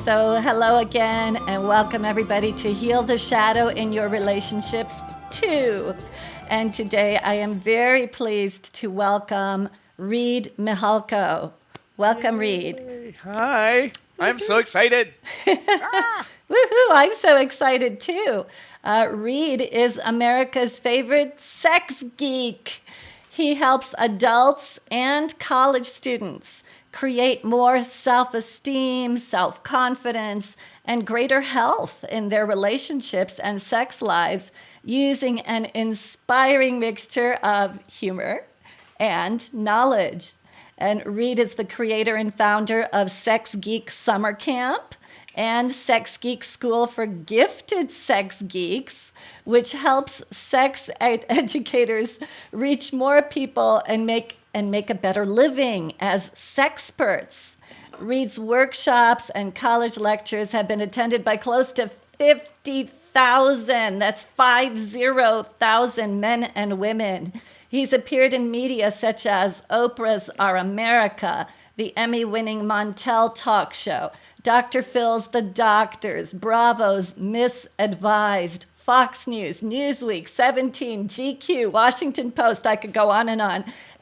So, hello again, and welcome everybody to Heal the Shadow in Your Relationships too. And today I am very pleased to welcome Reid Mihalko. Welcome, Reid. Yay. Hi. I'm so excited. Woohoo! I'm so excited too. Reid is America's favorite sex geek. He helps adults and college students create more self esteem, self confidence, and greater health in their relationships and sex lives using an inspiring mixture of humor and knowledge. And Reid is the creator and founder of Sex Geek Summer Camp and Sex Geek School for Gifted Sex Geeks, which helps educators reach more people and make a better living as sexperts. Reid's workshops and college lectures have been attended by close to 50,000, that's 50,000 men and women. He's appeared in media such as Oprah's Our America, the Emmy-winning Montel Talk Show, Dr. Phil's The Doctors, Bravo's Misadvised, Fox News, Newsweek, 17, GQ, Washington Post, I could go on.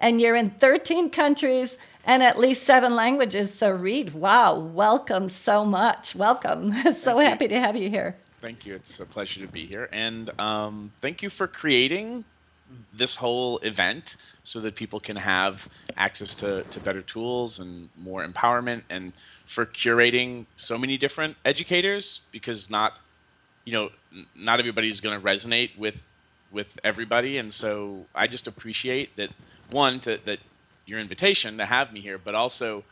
And you're in 13 countries and at least 7 languages. So Reid, wow, welcome so much. Welcome. So happy to have you here. Thank you. It's a pleasure to be here. And thank you for creating this whole event so that people can have access to better tools and more empowerment, and for curating so many different educators, because not everybody's going to resonate with everybody. And so I just appreciate that, that your invitation to have me here, but also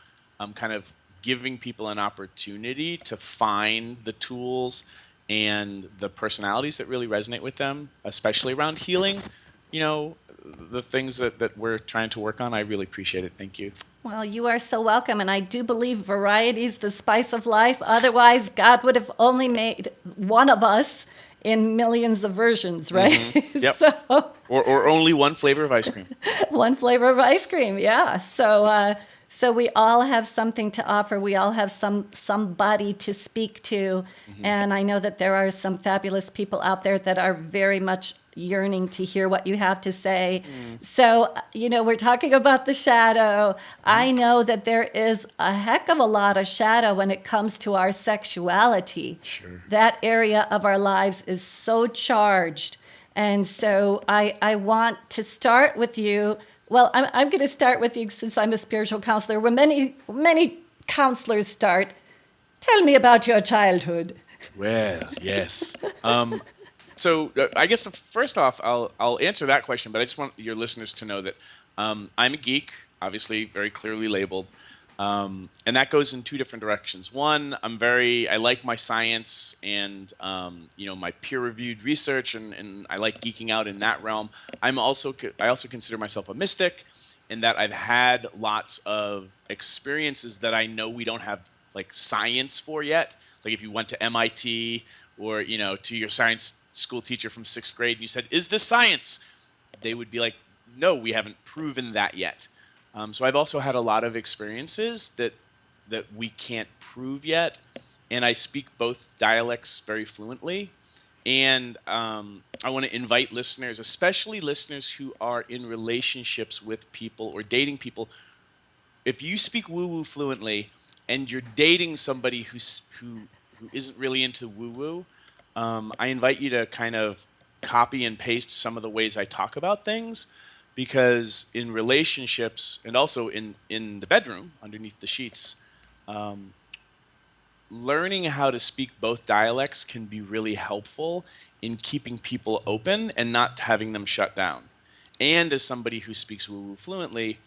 kind of giving people an opportunity to find the tools and the personalities that really resonate with them, especially around healing, the things that we're trying to work on. I really appreciate it. Thank you. Well, you are so welcome, and I do believe variety is the spice of life. Otherwise, God would have only made one of us in millions of versions, right? Mm-hmm. Yep. Or only one flavor of ice cream. One flavor of ice cream, yeah. So we all have something to offer. We all have somebody to speak to. Mm-hmm. And I know that there are some fabulous people out there that are very much yearning to hear what you have to say. So, we're talking about the shadow. I know that there is a heck of a lot of shadow when it comes to our sexuality. Sure. That area of our lives is so charged. And so I want to start with you. Well, I'm going to start with you since I'm a spiritual counselor, where many counselors start. Tell me about your childhood. Well, yes. So I guess first off, I'll answer that question, but I just want your listeners to know that I'm a geek, obviously very clearly labeled, and that goes in 2 different directions. One, I like my science and my peer-reviewed research, and I like geeking out in that realm. I also consider myself a mystic, in that I've had lots of experiences that I know we don't have like science for yet. Like if you went to MIT or to your science school teacher from 6th grade and you said, "Is this science?" They would be like, "No, we haven't proven that yet." So I've also had a lot of experiences that we can't prove yet, and I speak both dialects very fluently. And I want to invite listeners, especially listeners who are in relationships with people or dating people. If you speak woo-woo fluently and you're dating somebody who isn't really into woo-woo, I invite you to kind of copy and paste some of the ways I talk about things, because in relationships and also in the bedroom underneath the sheets, learning how to speak both dialects can be really helpful in keeping people open and not having them shut down. And as somebody who speaks woo-woo fluently,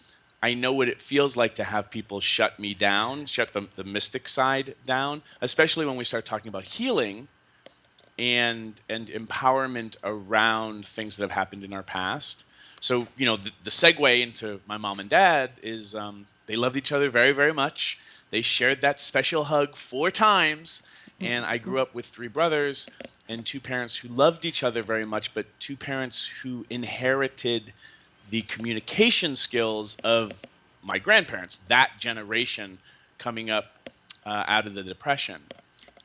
I know what it feels like to have people shut me down, shut the mystic side down, especially when we start talking about healing and empowerment around things that have happened in our past. So, the segue into my mom and dad is they loved each other very, very much. They shared that special hug 4 times, and I grew up with 3 brothers and 2 parents who loved each other very much, but 2 parents who inherited the communication skills of my grandparents, that generation coming up out of the depression.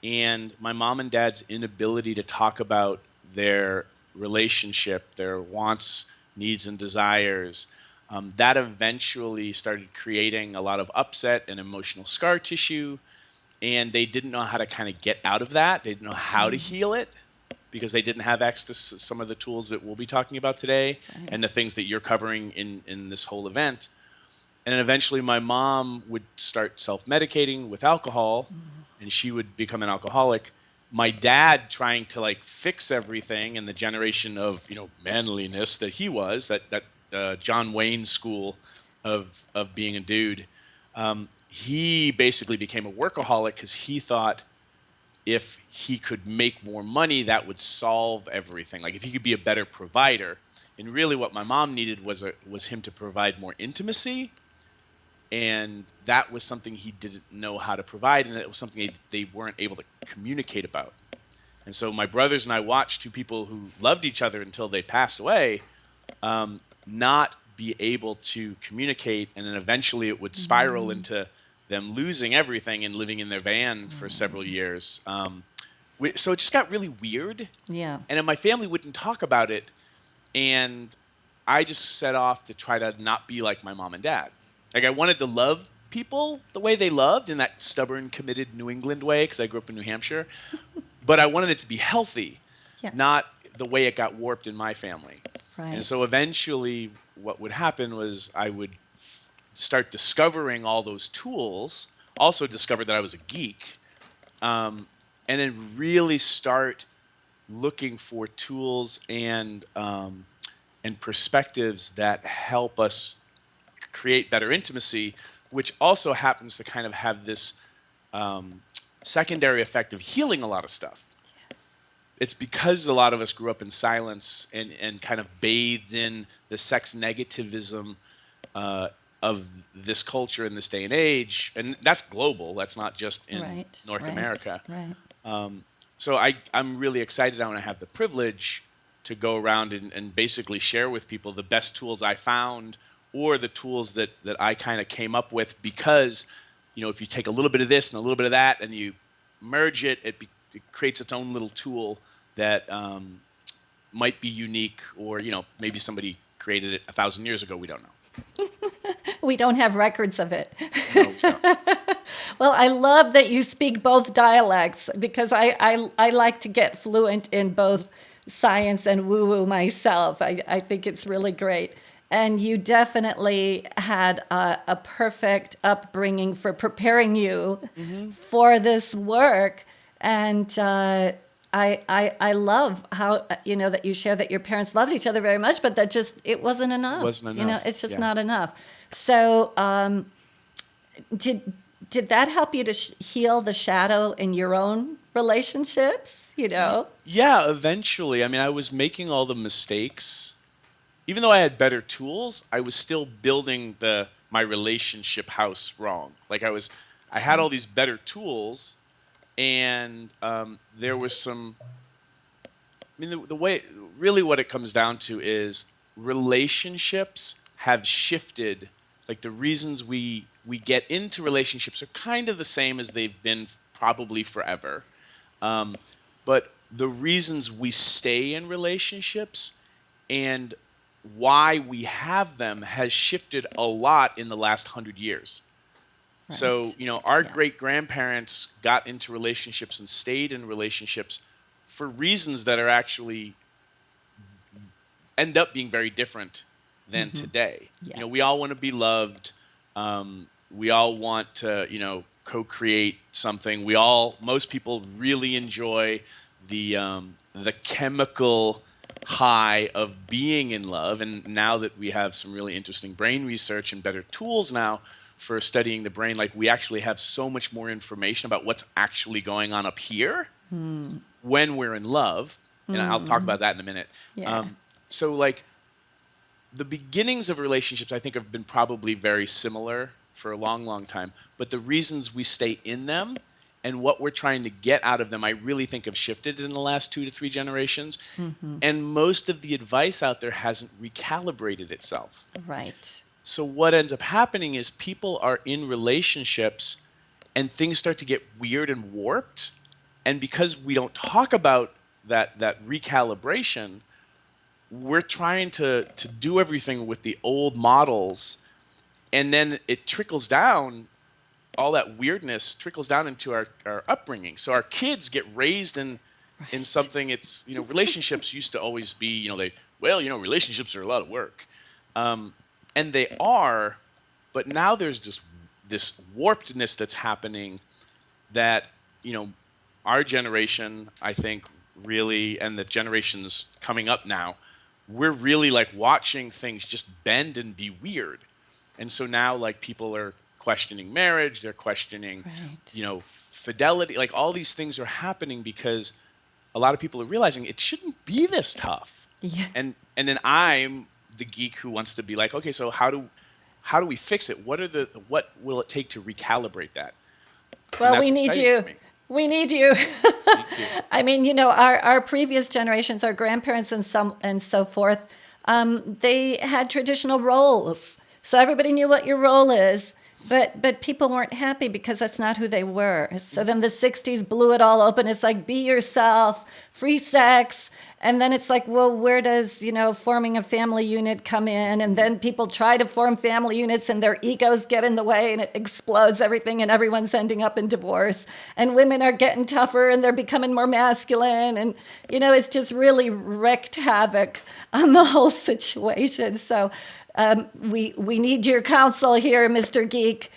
And my mom and dad's inability to talk about their relationship, their wants, needs, and desires, that eventually started creating a lot of upset and emotional scar tissue. And they didn't know how to kind of get out of that. They didn't know how to heal it because they didn't have access to some of the tools that we'll be talking about today Right. and the things that you're covering in this whole event. And then eventually my mom would start self-medicating with alcohol and she would become an alcoholic. My dad trying to like fix everything in the generation of, manliness that he was, that John Wayne school of being a dude. He basically became a workaholic because he thought if he could make more money, that would solve everything. Like if he could be a better provider. And really what my mom needed was him to provide more intimacy, and that was something he didn't know how to provide, and it was something they weren't able to communicate about. And so my brothers and I watched two people who loved each other until they passed away not be able to communicate, and then eventually it would spiral into them losing everything and living in their van for several years. So it just got really weird, Yeah. and then my family wouldn't talk about it, and I just set off to try to not be like my mom and dad. Like I wanted to love people the way they loved in that stubborn, committed New England way because I grew up in New Hampshire, but I wanted it to be healthy, Yeah. not the way it got warped in my family. And Right. so eventually what would happen was I would start discovering all those tools, also discovered that I was a geek, and then really start looking for tools and perspectives that help us create better intimacy, which also happens to kind of have this secondary effect of healing a lot of stuff. It's because a lot of us grew up in silence and kind of bathed in the sex negativism of this culture in this day and age. And that's global. That's not just in Right. North Right. America. Right. So I'm really excited I want to have the privilege to go around and basically share with people the best tools I found or the tools that I kind of came up with because, if you take a little bit of this and a little bit of that and you merge it, it creates its own little tool that might be unique or, maybe somebody created it 1,000 years ago. We don't know. We don't have records of it. No, we don't. Well, I love that you speak both dialects because I like to get fluent in both science and woo-woo myself. I think it's really great. And you definitely had a perfect upbringing for preparing you for this work. And I love how, that you share that your parents loved each other very much, but that just, it wasn't enough. Wasn't enough. It's just Yeah. not enough. So did that help you to heal the shadow in your own relationships? Yeah, eventually. I mean, I was making all the mistakes. Even though I had better tools, I was still building my relationship house wrong. Like I had all these better tools, and there was some. I mean, the way really what it comes down to is relationships have shifted. Like the reasons we get into relationships are kind of the same as they've been probably forever. But the reasons we stay in relationships and why we have them has shifted a lot in the last 100 years. So, Right. our Yeah. great grandparents got into relationships and stayed in relationships for reasons that are actually end up being very different than today. Yeah. We all want to be loved. We all want to, co-create something. Most people really enjoy the chemical high of being in love. And now that we have some really interesting brain research and better tools now for studying the brain, like we actually have so much more information about what's actually going on up here when we're in love. And I'll talk about that in a minute. Yeah. So like the beginnings of relationships, I think, have been probably very similar for a long, long time. But the reasons we stay in them and what we're trying to get out of them, I really think have shifted in the last 2 to 3 generations. And most of the advice out there hasn't recalibrated itself. Right. So what ends up happening is people are in relationships and things start to get weird and warped. And because we don't talk about that recalibration, we're trying to do everything with the old models, and then it trickles down. All that weirdness trickles down into our upbringing. So our kids get raised in Right. something. It's, relationships used to always be, relationships are a lot of work, and they are, but now there's this warpedness that's happening that, you know our generation, I think, really, and the generations coming up now, we're really like watching things just bend and be weird. And so now, like, people are questioning marriage, they're questioning, Right. fidelity. Like, all these things are happening because a lot of people are realizing it shouldn't be this tough. Yeah. And then I'm the geek who wants to be like, okay, so how do we fix it? What will it take to recalibrate that? And Well, that's we need exciting to you. me. We need you. Thank you. I mean, our previous generations, our grandparents and so forth, they had traditional roles. So everybody knew what your role is, but people weren't happy because that's not who they were. So then the 60s blew it all open. It's like, be yourself, free sex. And then it's like, well, where does, forming a family unit come in? And then people try to form family units and their egos get in the way and it explodes everything and everyone's ending up in divorce. And women are getting tougher and they're becoming more masculine. And, it's just really wreaked havoc on the whole situation. So we need your counsel here, Mr. Geek.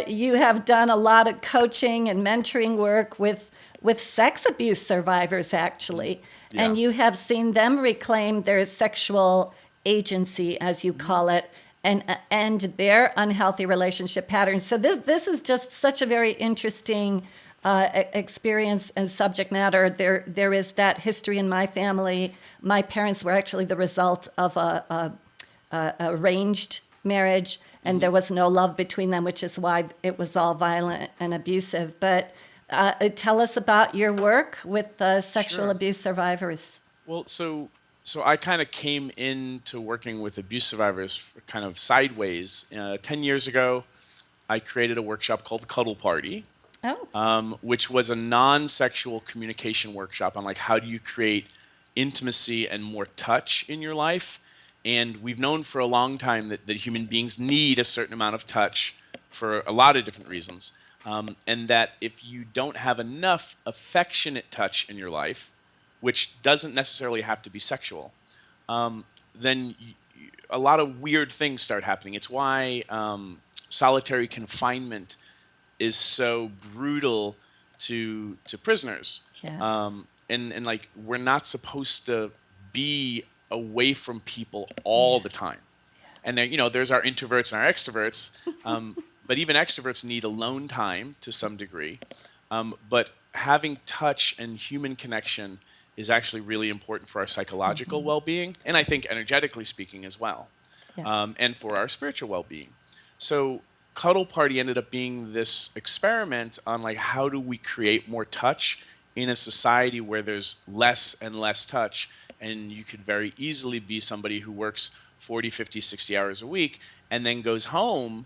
You have done a lot of coaching and mentoring work with sex abuse survivors, actually, Yeah. and you have seen them reclaim their sexual agency, as you call it, and end their unhealthy relationship patterns. So this is just such a very interesting experience and subject matter. There is that history in my family. My parents were actually the result of a arranged marriage, and Hmm. there was no love between them, which is why it was all violent and abusive. But tell us about your work with sexual Sure. abuse survivors. Well, so I kind of came into working with abuse survivors kind of sideways. 10 years ago, I created a workshop called the Cuddle Party, Oh, which was a non-sexual communication workshop on, like, how do you create intimacy and more touch in your life. And we've known for a long time that human beings need a certain amount of touch for a lot of different reasons. And that if you don't have enough affectionate touch in your life, which doesn't necessarily have to be sexual, then a lot of weird things start happening. It's why solitary confinement is so brutal to prisoners. yes. And like, we're not supposed to be away from people all Yeah. the time. And there, there's our introverts and our extroverts. But even extroverts need alone time to some degree. But having touch and human connection is actually really important for our psychological well-being, and I think energetically speaking as well, Yeah. and for our spiritual well-being. So Cuddle Party ended up being this experiment on, like, how do we create more touch in a society where there's less and less touch, and you could very easily be somebody who works 40, 50, 60 hours a week and then goes home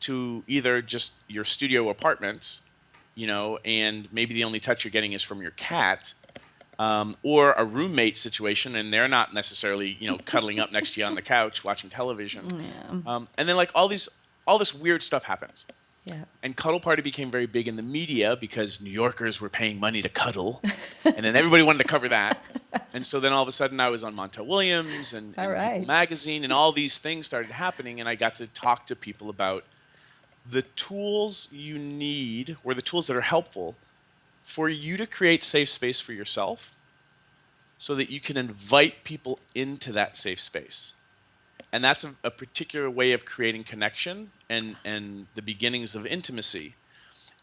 to either just your studio apartment, and maybe the only touch you're getting is from your cat, or a roommate situation, and they're not necessarily, cuddling up next to you on the couch watching television. Yeah. And then, like, all this weird stuff happens. Yeah. And Cuddle Party became very big in the media because New Yorkers were paying money to cuddle, and then everybody wanted to cover that. And so then all of a sudden I was on Montel Williams All and People right. Magazine, and all these things started happening, and I got to talk to people about the tools you need, or the tools that are helpful for you to create safe space for yourself so that you can invite people into that safe space. And that's a particular way of creating connection and the beginnings of intimacy.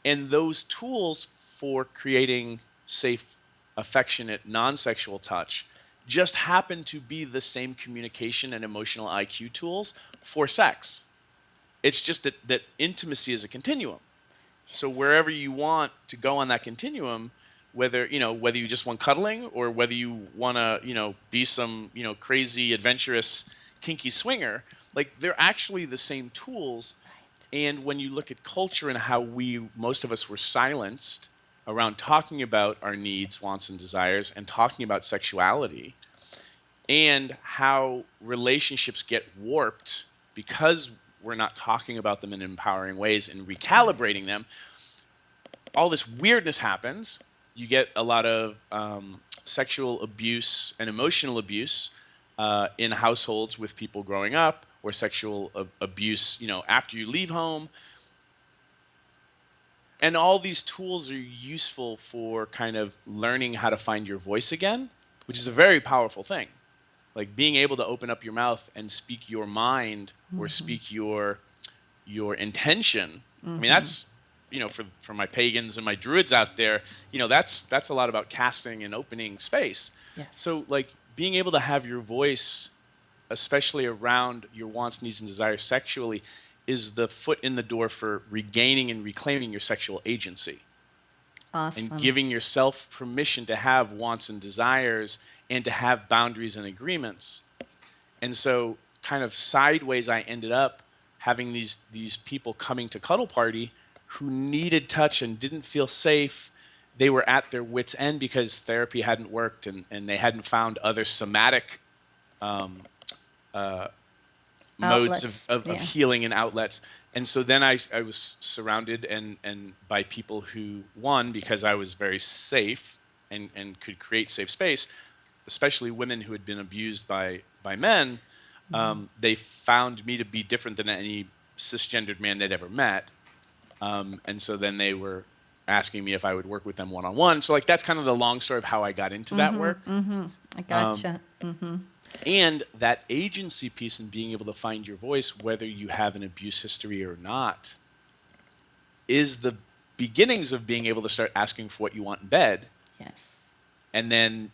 And those tools for creating safe, affectionate, non-sexual touch just happen to be the same communication and emotional IQ tools for sex. It's just that intimacy is a continuum. So wherever you want to go on that continuum, whether you just want cuddling, or whether you want to, be some, crazy, adventurous, kinky swinger, like, they're actually the same tools. And when you look at culture and how most of us were silenced around talking about our needs, wants, and desires and talking about sexuality, and how relationships get warped because we're not talking about them in empowering ways and recalibrating them, all this weirdness happens. You get a lot of sexual abuse and emotional abuse in households with people growing up, or sexual abuse, after you leave home. And all these tools are useful for kind of learning how to find your voice again, which is a very powerful thing. Like being able to open up your mouth and speak your mind, or speak your intention. I mean, that's, for my pagans and my druids out there, that's a lot about casting and opening space. Yes. So like being able to have your voice, especially around your wants, needs, and desires sexually, is the foot in the door for regaining and reclaiming your sexual agency and Awesome. giving yourself permission to have wants and desires and to have boundaries and agreements. And so kind of sideways, I ended up having these people coming to Cuddle Party who needed touch and didn't feel safe. They were at their wits' end because therapy hadn't worked, and they hadn't found other somatic modes Outlets. of Yeah. healing and outlets. And so then I was surrounded and by people who, one, because I was very safe and could create safe space, especially women who had been abused by men. They found me to be different than any cisgendered man they'd ever met. And so then they were asking me if I would work with them one-on-one. So like that's kind of the long story of how I got into that work. I gotcha. And that agency piece and being able to find your voice, whether you have an abuse history or not, is the beginnings of being able to start asking for what you want in bed. Yes. And then,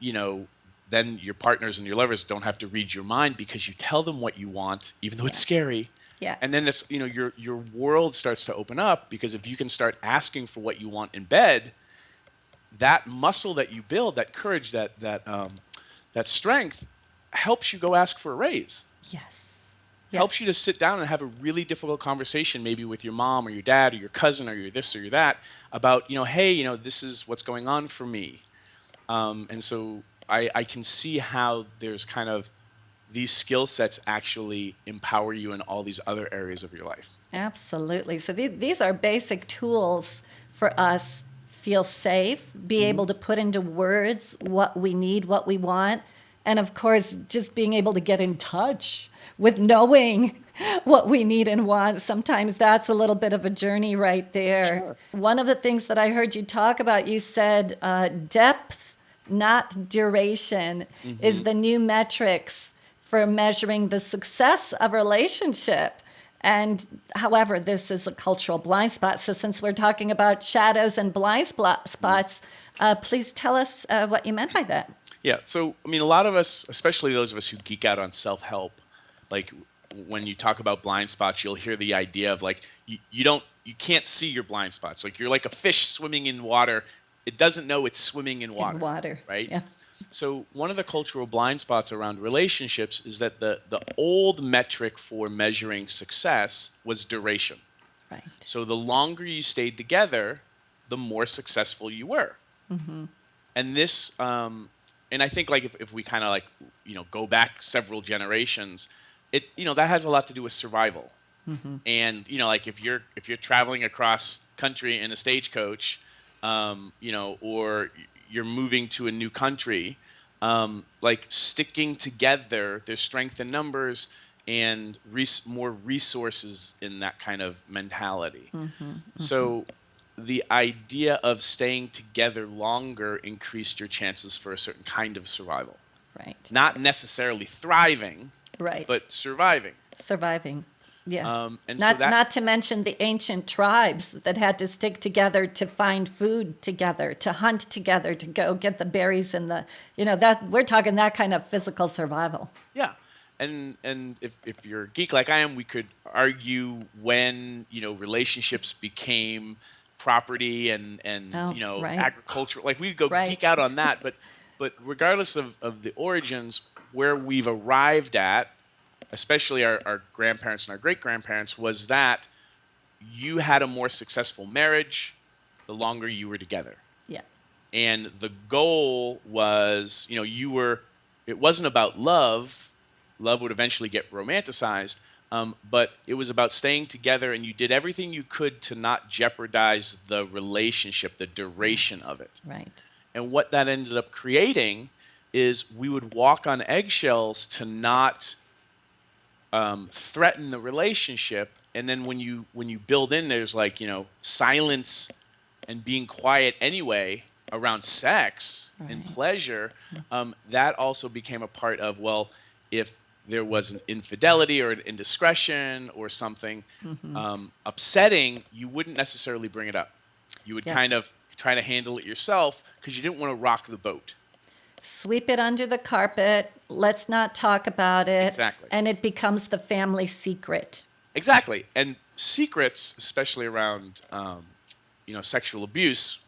then your partners and your lovers don't have to read your mind because you tell them what you want, even though it's scary. Yeah. And then this, your world starts to open up, because if you can start asking for what you want in bed, that muscle that you build, that courage, that strength, helps you go ask for a raise. Yes. Helps you to sit down and have a really difficult conversation, maybe with your mom or your dad or your cousin or your this or your that, about, hey, this is what's going on for me. And so I can see how there's kind of these skill sets actually empower you in all these other areas of your life. Absolutely. So these are basic tools for us feel safe, be able to put into words what we need, what we want, and of course, just being able to get in touch with knowing what we need and want. Sometimes that's a little bit of a journey right there. Sure. One of the things that I heard you talk about, you said depth, not duration, is the new metrics for measuring the success of a relationship. And however, this is a cultural blind spot. So since we're talking about shadows and blind spots, please tell us what you meant by that. Yeah. So, I mean, a lot of us, especially those of us who geek out on self-help, like when you talk about blind spots, you'll hear the idea of like, you can't see your blind spots. Like you're like a fish swimming in water. It doesn't know it's swimming in water. In water. Right? Yeah. So one of the cultural blind spots around relationships is that the old metric for measuring success was duration. Right. So the longer you stayed together, the more successful you were. And this, and I think like if we kind of like, go back several generations, that has a lot to do with survival. And, like if you're traveling across country in a stagecoach, or you're moving to a new country, like sticking together, there's strength in numbers and more resources in that kind of mentality. So the idea of staying together longer increased your chances for a certain kind of survival. Right. Not necessarily thriving, Right. but surviving. Surviving. Yeah. And so Not to mention the ancient tribes that had to stick together to find food together, to hunt together, to go get the berries and that we're talking that kind of physical survival. Yeah. And if you're a geek like I am, we could argue when, relationships became property and right. agriculture. Like we could go Right. geek out on that, but regardless of the origins, where we've arrived at, especially our grandparents and our great-grandparents, was that you had a more successful marriage the longer you were together. Yeah. And the goal was, it wasn't about love. Love would eventually get romanticized, but it was about staying together, and you did everything you could to not jeopardize the relationship, the duration of it. Right. And what that ended up creating is we would walk on eggshells to not threaten the relationship. And then when you build in, there's like, silence and being quiet anyway around sex and Right. pleasure. That also became a part of, well, if there was an infidelity or an indiscretion or something upsetting, you wouldn't necessarily bring it up. You would Yep. kind of try to handle it yourself because you didn't want to rock the boat. Sweep it under the carpet. Let's not talk about it. Exactly. And it becomes the family secret. Exactly. And secrets, especially around, sexual abuse,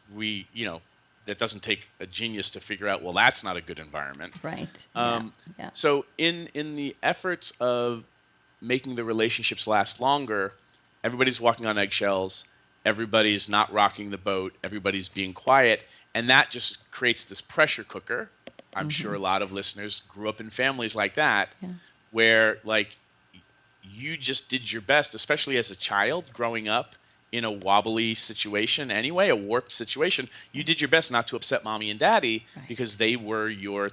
that doesn't take a genius to figure out, well, that's not a good environment. Right. Yeah. Yeah. So in the efforts of making the relationships last longer, everybody's walking on eggshells, everybody's not rocking the boat, everybody's being quiet, and that just creates this pressure cooker. I'm sure a lot of listeners grew up in families like that, Yeah. where like you just did your best, especially as a child growing up in a wobbly situation anyway, a warped situation. You did your best not to upset mommy and daddy Right. because they were your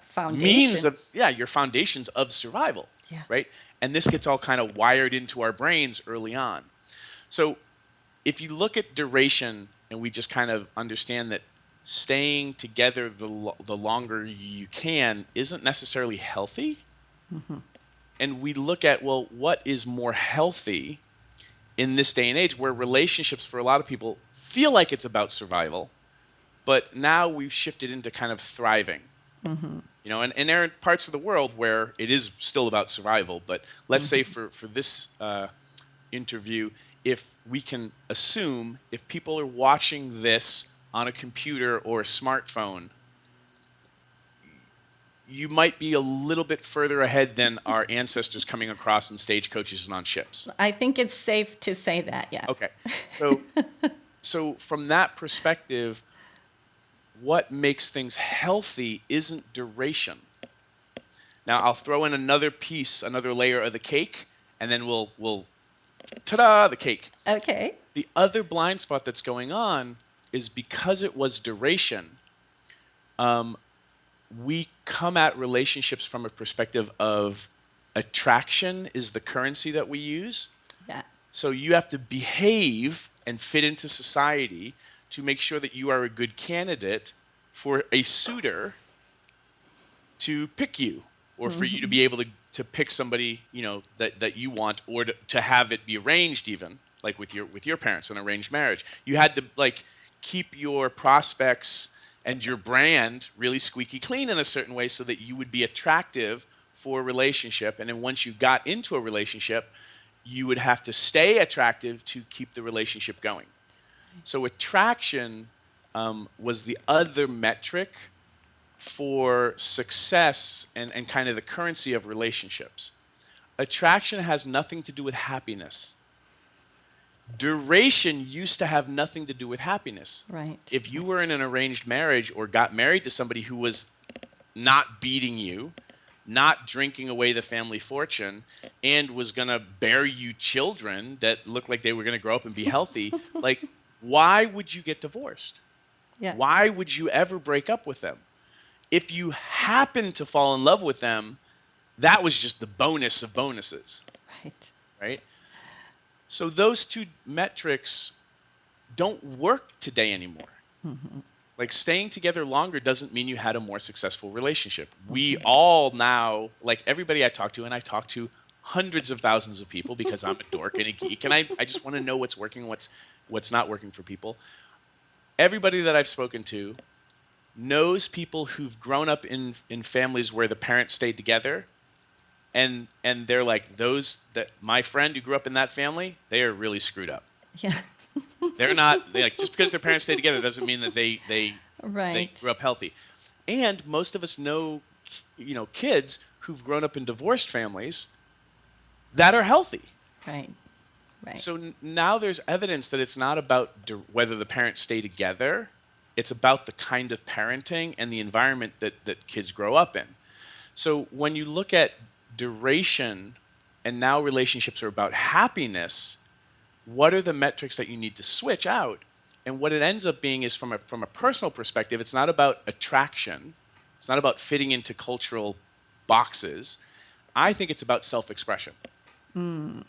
Foundation. means of your foundations of survival. Yeah. Right. And this gets all kind of wired into our brains early on. So if you look at duration and we just kind of understand that staying together the longer you can isn't necessarily healthy. And we look at, well, what is more healthy in this day and age where relationships for a lot of people feel like it's about survival, but now we've shifted into kind of thriving. And there are parts of the world where it is still about survival, but let's say for this interview, if we can assume if people are watching this on a computer or a smartphone, you might be a little bit further ahead than our ancestors coming across in stagecoaches and on ships. I think it's safe to say that, yeah. Okay. So from that perspective, what makes things healthy isn't duration. Now I'll throw in another piece, another layer of the cake, and then we'll ta-da, the cake. Okay. The other blind spot that's going on is because it was duration, we come at relationships from a perspective of attraction is the currency that we use. Yeah. So you have to behave and fit into society to make sure that you are a good candidate for a suitor to pick you, or for you to be able to pick somebody, that you want, or to have it be arranged, even like with your parents, an arranged marriage. You had to like keep your prospects and your brand really squeaky clean in a certain way so that you would be attractive for a relationship. And then once you got into a relationship, you would have to stay attractive to keep the relationship going. So attraction was the other metric for success and kind of the currency of relationships. Attraction has nothing to do with happiness. Duration used to have nothing to do with happiness. Right. If you were in an arranged marriage or got married to somebody who was not beating you, not drinking away the family fortune, and was going to bear you children that looked like they were going to grow up and be healthy, like, why would you get divorced? Yeah. Why would you ever break up with them? If you happen to fall in love with them, that was just the bonus of bonuses, Right. right? So those two metrics don't work today anymore. Like staying together longer doesn't mean you had a more successful relationship. We all now, like everybody I talk to, and I talk to hundreds of thousands of people because I'm a dork and a geek, and I just want to know what's working, what's not working for people. Everybody that I've spoken to knows people who've grown up in families where the parents stayed together, and they're like, my friend who grew up in that family, they are really screwed up. Yeah. They're not like, just because their parents stay together doesn't mean that they Right. grew up healthy. And most of us know, kids who've grown up in divorced families that are healthy. Right. Right. So now there's evidence that it's not about whether the parents stay together. It's about the kind of parenting and the environment that kids grow up in. So when you look at duration and now relationships are about happiness, what are the metrics that you need to switch out? And what it ends up being is from a personal perspective, it's not about attraction. It's not about fitting into cultural boxes. I think it's about self-expression.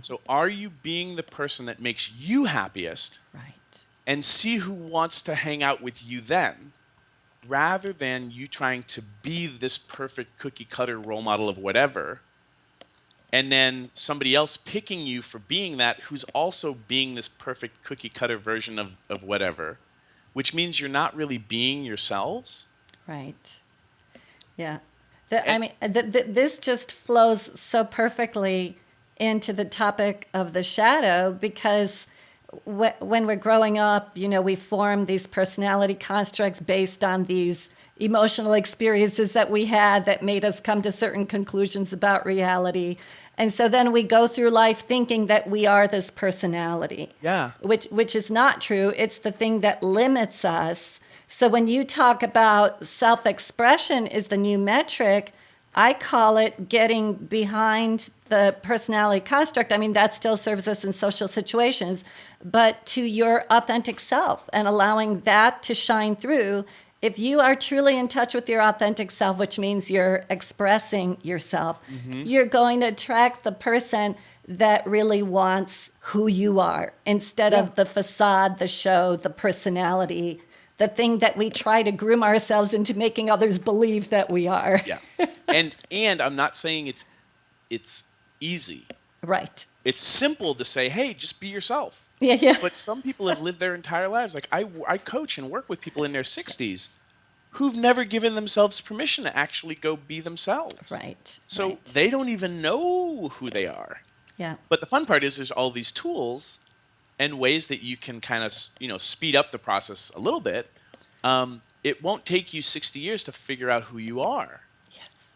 So are you being the person that makes you happiest Right. and see who wants to hang out with you then, rather than you trying to be this perfect cookie cutter role model of whatever, and then somebody else picking you for being that who's also being this perfect cookie cutter version of whatever, which means you're not really being yourselves. Right. Yeah. I And mean, this just flows so perfectly into the topic of the shadow because when we're growing up, we form these personality constructs based on these emotional experiences that we had that made us come to certain conclusions about reality. And so then we go through life thinking that we are this personality, yeah, which is not true. It's the thing that limits us. So when you talk about self-expression is the new metric, I call it getting behind the personality construct. I mean, that still serves us in social situations, but to your authentic self and allowing that to shine through. If you are truly in touch with your authentic self, which means you're expressing yourself, you're going to attract the person that really wants who you are instead yeah, of the facade, the show, the personality, the thing that we try to groom ourselves into making others believe that we are. yeah. And I'm not saying it's easy. Right. It's simple to say, hey, just be yourself. Yeah, yeah. But some people have lived their entire lives. Like I coach and work with people in their 60s who've never given themselves permission to actually go be themselves. Right, So right. they don't even know who they are. Yeah. But the fun part is there's all these tools and ways that you can kind of, speed up the process a little bit. It won't take you 60 years to figure out who you are. Yes.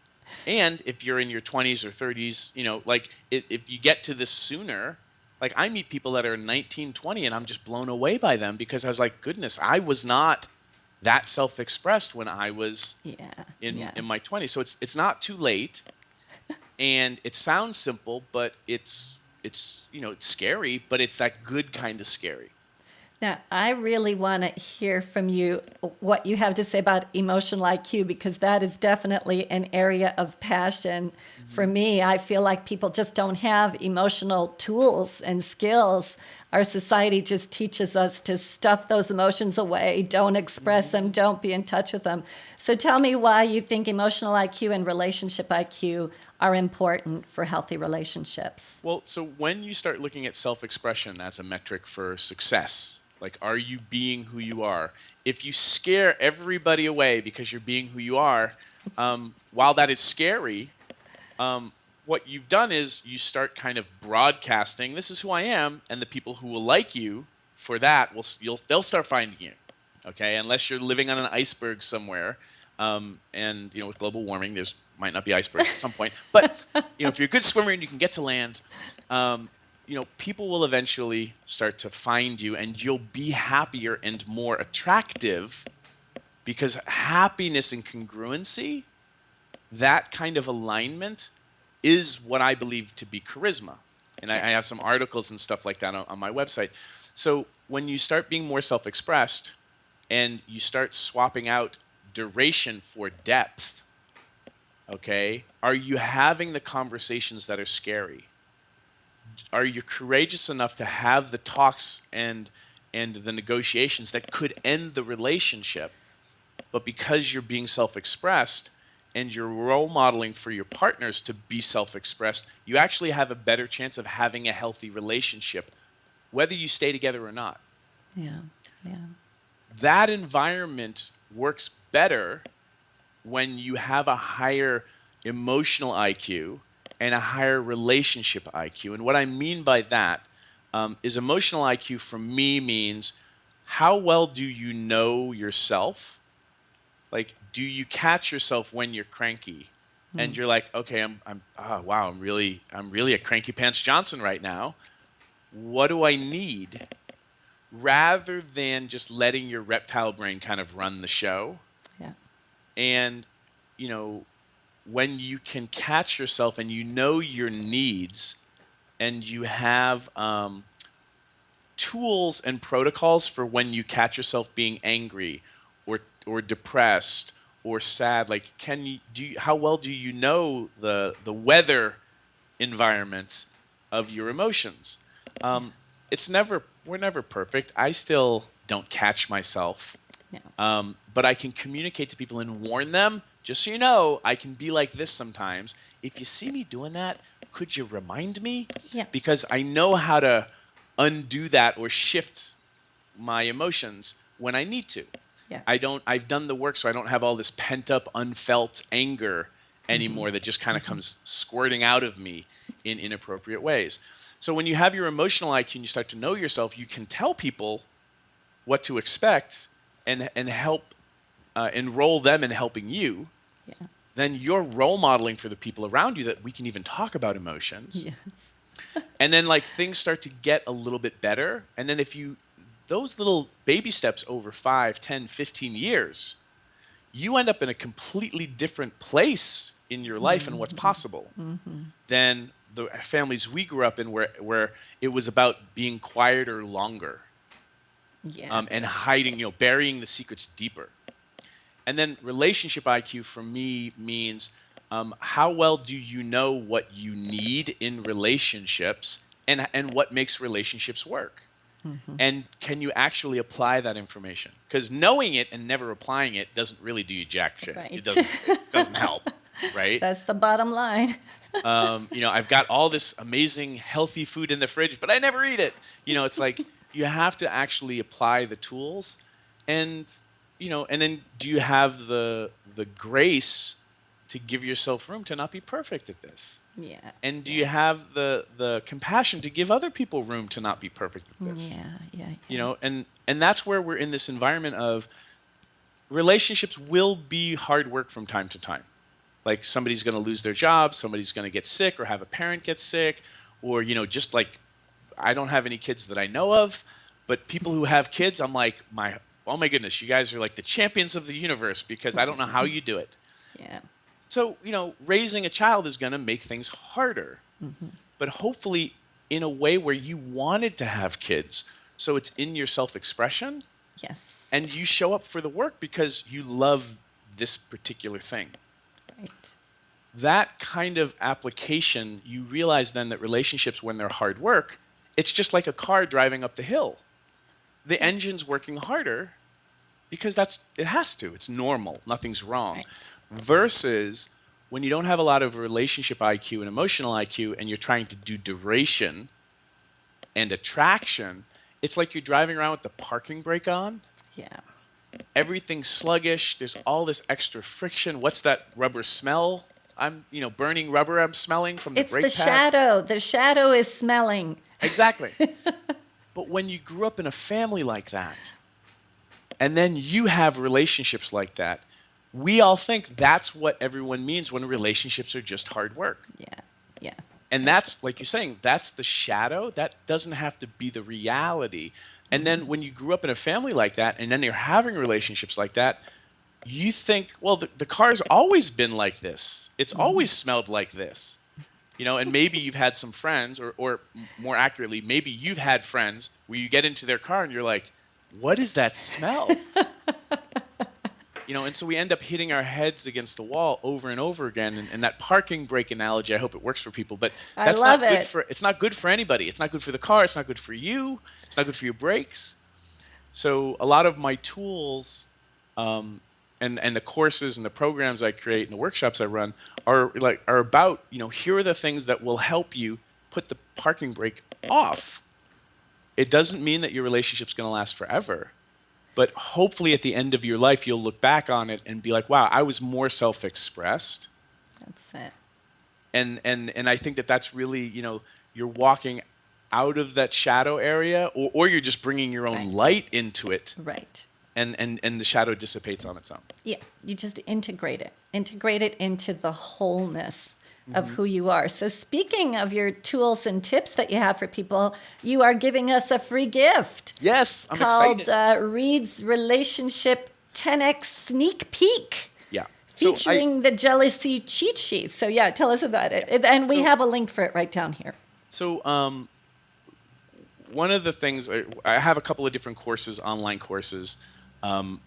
And if you're in your 20s or 30s, like if you get to this sooner, like I meet people that are 19, 20, and I'm just blown away by them because I was like, goodness, I was not that self-expressed when I was Yeah. in Yeah. in my 20s. So it's not too late, and it sounds simple, but it's scary, but it's that good kind of scary. Now, I really want to hear from you what you have to say about emotional IQ because that is definitely an area of passion for Mhm. me. I feel like people just don't have emotional tools and skills. Our society just teaches us to stuff those emotions away, don't express them, Mhm. don't be in touch with them. So tell me why you think emotional IQ and relationship IQ are important for healthy relationships. Well, so when you start looking at self-expression as a metric for success, like are you being who you are? If you scare everybody away because you're being who you are, while that is scary, um, what you've done is you start kind of broadcasting, this is who I am, and the people who will like you for that they'll start finding you. Okay, unless you're living on an iceberg somewhere, and with global warming, there's might not be icebergs at some point, but if you're a good swimmer and you can get to land, people will eventually start to find you, and you'll be happier and more attractive because happiness and congruency, that kind of alignment is what I believe to be charisma. And I have Yes. some articles and stuff like that on my website. So when you start being more self expressed and you start swapping out duration for depth, okay, are you having the conversations that are scary? Are you courageous enough to have the talks and the negotiations that could end the relationship? But because you're being self-expressed and you're role modeling for your partners to be self-expressed, you actually have a better chance of having a healthy relationship, whether you stay together or not. Yeah. Yeah. That environment works better when you have a higher emotional IQ and a higher relationship IQ. And what I mean by that is emotional IQ for me means how well do you know yourself? Like, do you catch yourself when you're cranky? and you're like, okay, oh, wow, I'm really a cranky pants Johnson right now. What do I need? Rather than just letting your reptile brain kind of run the show. Yeah. And, you know, when you can catch yourself and you know your needs and you have tools and protocols for when you catch yourself being angry or depressed or sad, like how well do you know the weather environment of your emotions? Yeah. We're never perfect. I still don't catch myself. No. But I can communicate to people and warn them, just so you know, I can be like this sometimes. If you see me doing that, could you remind me? Yeah. Because I know how to undo that or shift my emotions when I need to. Yeah. I've done the work, so I don't have all this pent up, unfelt anger anymore that just kind of comes squirting out of me in inappropriate ways. So when you have your emotional IQ and you start to know yourself, you can tell people what to expect and help enroll them in helping you. Yeah. Then you're role modeling for the people around you that we can even talk about emotions. Yes. And then like things start to get a little bit better. And then those little baby steps over 5, 10, 15 years, you end up in a completely different place in your life and what's possible than the families we grew up in where it was about being quieter longer Yeah. and hiding, burying the secrets deeper. And then relationship IQ for me means how well do you know what you need in relationships and what makes relationships work? And can you actually apply that information? Because knowing it and never applying it doesn't really do you jack shit. Right. It doesn't help, right? That's the bottom line. I've got all this amazing healthy food in the fridge, but I never eat it. It's like you have to actually apply the tools, and and then do you have the grace to give yourself room to not be perfect at this? Yeah. And do you have the compassion to give other people room to not be perfect at this? Yeah. Yeah. And that's where we're in this environment of relationships will be hard work from time to time. Like somebody's going to lose their job, somebody's going to get sick or have a parent get sick, or just like I don't have any kids that I know of, but people who have kids, I'm like, oh my goodness, you guys are like the champions of the universe because I don't know how you do it. Yeah. So, raising a child is going to make things harder, but hopefully in a way where you wanted to have kids. So it's in your self-expression Yes. and you show up for the work because you love this particular thing. Right. That kind of application, you realize then that relationships, when they're hard work, it's just like a car driving up the hill. The engine's working harder because it has to. It's normal. Nothing's wrong. Right. Versus when you don't have a lot of relationship IQ and emotional IQ and you're trying to do duration and attraction, it's like you're driving around with the parking brake on. Yeah. Everything's sluggish. There's all this extra friction. What's that rubber smell? Burning rubber I'm smelling from the It's brake the pads. shadow. The shadow is smelling. Exactly. But when you grew up in a family like that, and then you have relationships like that, we all think that's what everyone means when relationships are just hard work. Yeah. Yeah. And that's, like you're saying, that's the shadow. That doesn't have to be the reality. And then when you grew up in a family like that, and then you're having relationships like that, you think, well, the car's always been like this. It's always smelled like this. And maybe you've had some friends, or more accurately, maybe you've had friends where you get into their car and you're like, what is that smell? And so we end up hitting our heads against the wall over and over again. And that parking brake analogy, I hope it works for people, but that's I love not good it. it's not good for anybody. It's not good for the car. It's not good for you. It's not good for your brakes. So a lot of my tools, and the courses and the programs I create and the workshops I run are about, here are the things that will help you put the parking brake off. It doesn't mean that your relationship's going to last forever, but hopefully at the end of your life, you'll look back on it and be like, wow, I was more self-expressed. That's it. And I think that that's really, you're walking out of that shadow area or you're just bringing your own Right. light into it. Right. and the shadow dissipates on its own. Yeah, you just integrate it into the wholeness of who you are. So speaking of your tools and tips that you have for people, you are giving us a free gift Yes, I'm called excited. Reid's Relationship 10X Sneak Peek, Yeah. featuring the jealousy cheat sheet. So yeah, tell us about it. And we So have a link for it right down here. so one of the things I have a couple of different courses, online courses.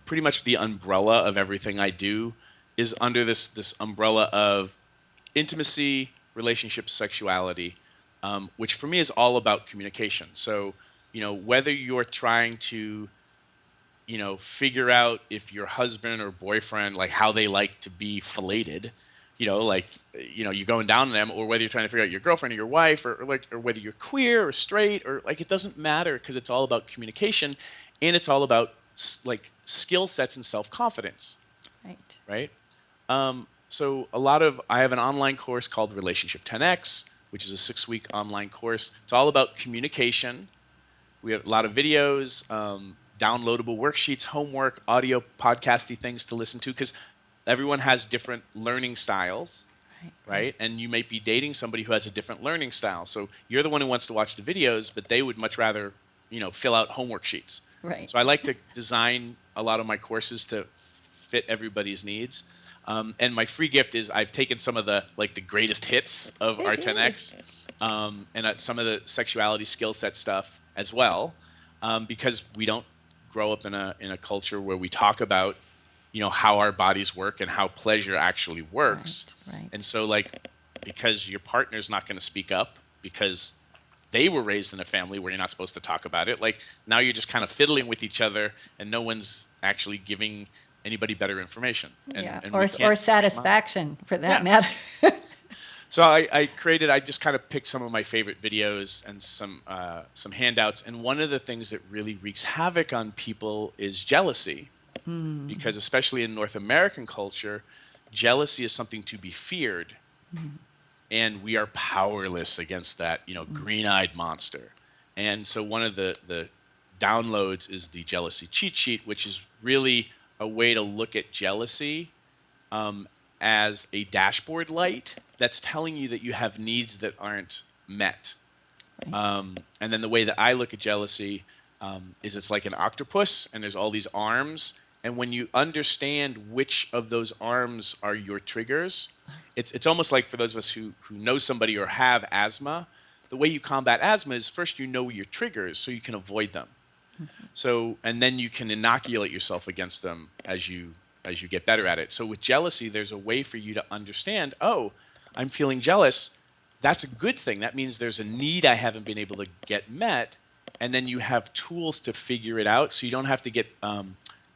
Pretty much the umbrella of everything I do is under this umbrella of intimacy, relationships, sexuality, which for me is all about communication. So, whether you're trying to, figure out if your husband or boyfriend, like how they like to be filleted, you're going down on them, or whether you're trying to figure out your girlfriend or your wife, or whether you're queer or straight, or like, it doesn't matter, because it's all about communication, and it's all about like skill sets and self-confidence, Right. right? So I have an online course called Relationship 10X, which is a 6-week online course. It's all about communication. We have a lot of videos, downloadable worksheets, homework, audio, podcasty things to listen to, because everyone has different learning styles, right? And you might be dating somebody who has a different learning style. So you're the one who wants to watch the videos, but they would much rather, fill out homework sheets. Right. So I like to design a lot of my courses to fit everybody's needs. And my free gift is I've taken some of the greatest hits of our 10X, and some of the sexuality skill set stuff as well, because we don't grow up in a culture where we talk about how our bodies work and how pleasure actually works. Right. And so because your partner's not going to speak up because they were raised in a family where you're not supposed to talk about it, now you're just kind of fiddling with each other and no one's actually giving anybody better information. And or satisfaction for that matter. So I just kind of picked some of my favorite videos and some handouts. And one of the things that really wreaks havoc on people is jealousy. Because especially in North American culture, jealousy is something to be feared. And we are powerless against that, green-eyed monster. And so one of the downloads is the jealousy cheat sheet, which is really a way to look at jealousy as a dashboard light that's telling you that you have needs that aren't met. Right. And then the way that I look at jealousy is it's like an octopus, and there's all these arms. And when you understand which of those arms are your triggers, it's almost like for those of us who know somebody or have asthma, the way you combat asthma is first you know your triggers so you can avoid them. So, and then you can inoculate yourself against them as you get better at it. So with jealousy, there's a way for you to understand, oh, I'm feeling jealous. That's a good thing. That means there's a need I haven't been able to get met. And then you have tools to figure it out so you don't have to get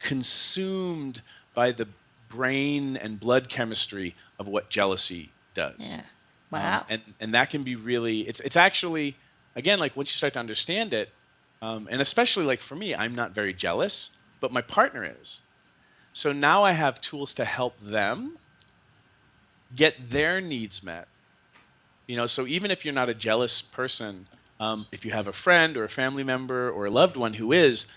consumed by the brain and blood chemistry of what jealousy does. Yeah. Wow. And that can be really, it's actually, again, once you start to understand it, and especially for me, I'm not very jealous, but my partner is. So now I have tools to help them get their needs met. So even if you're not a jealous person, if you have a friend or a family member or a loved one who is,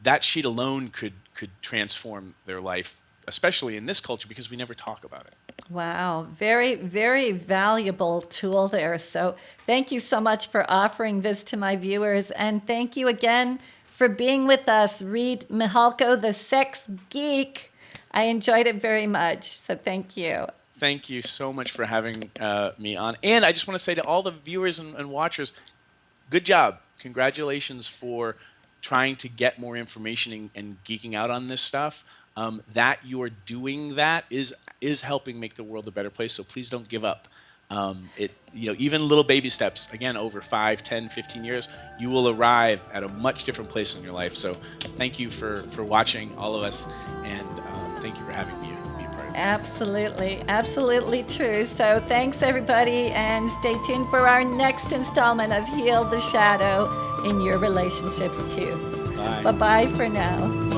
that sheet alone could transform their life, especially in this culture, because we never talk about it. Wow. Very, very valuable tool there. So thank you so much for offering this to my viewers. And thank you again for being with us, Reid Mihalko, the Sex Geek. I enjoyed it very much. So thank you. Thank you so much for having me on. And I just want to say to all the viewers and watchers, good job. Congratulations for trying to get more information and geeking out on this stuff. That you're doing that is helping make the world a better place. So please don't give up. Even little baby steps, again, over 5, 10, 15 years, you will arrive at a much different place in your life. So thank you for watching, all of us, and thank you for having me be a part of this. Absolutely. Absolutely true. So thanks, everybody, and stay tuned for our next installment of Heal the Shadow in your relationships, too. Bye. Bye-bye for now.